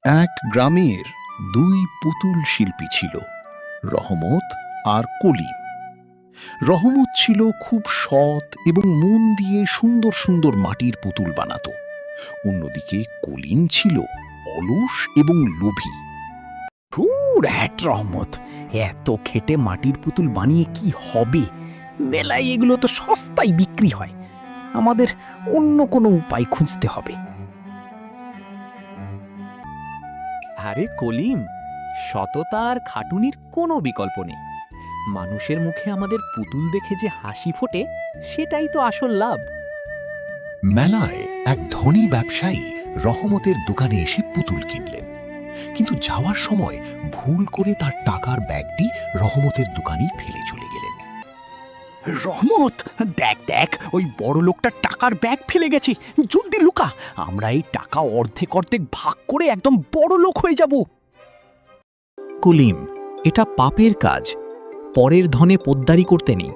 এক গ্রামের দুই পুতুল শিল্পী ছিল, রহমত আর কলিম। রহমত ছিল খুব সৎ এবং মন দিয়ে সুন্দর সুন্দর মাটির পুতুল বানাতো। অন্যদিকে কলিম ছিল অলস এবং লোভী। ধুর হ্যাট রহমত, এত খেটে মাটির পুতুল বানিয়ে কি হবে? মেলায় এগুলো তো সস্তায় বিক্রি হয়। আমাদের অন্য কোনো উপায় খুঁজতে হবে। আরে কলিম, সততা আর খাটুনির কোনো বিকল্প নেই। মানুষের মুখে আমাদের পুতুল দেখে যে হাসি ফোটে, সেটাই তো আসল লাভ। মেলায় এক ধনী ব্যবসায়ী রহমতের দোকানে এসে পুতুল কিনলেন, কিন্তু যাওয়ার সময় ভুল করে তার টাকার ব্যাগটি রহমতের দোকানেই ফেলে চলে গেলেন। রহমত, দেখ দেখ, ওই বড় লোকটা টাকার ব্যাগ ফেলে গেছে। জলদি লুকা, আমরা এই টাকা অর্ধেক অর্ধেক ভাগ করে একদম বড় লোক হয়ে যাব। কলিম, এটা পাপের কাজ। পরের ধনে পোদ্দারি করতে নেই।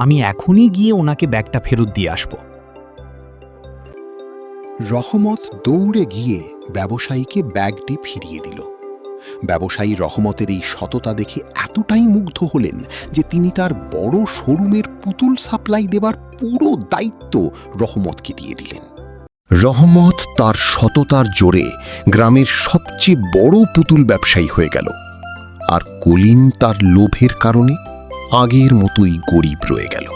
আমি এখনই গিয়ে ওনাকে ব্যাগটা ফেরত দিয়ে আসব। রহমত দৌড়ে গিয়ে ব্যবসায়ীকে ব্যাগটি ফিরিয়ে দিল। ব্যবসায়ী রহমতের এই সততা দেখে এতটাই মুগ্ধ হলেন যে তিনি তার বড় শোরুমের পুতুল সাপ্লাই দেবার পুরো দায়িত্ব রহমতকে দিয়ে দিলেন। রহমত তার সততার জোরে গ্রামের সবচেয়ে বড় পুতুল ব্যবসায়ী হয়ে গেল, আর কলিম তার লোভের কারণে আগের মতোই গরিব রয়ে গেল।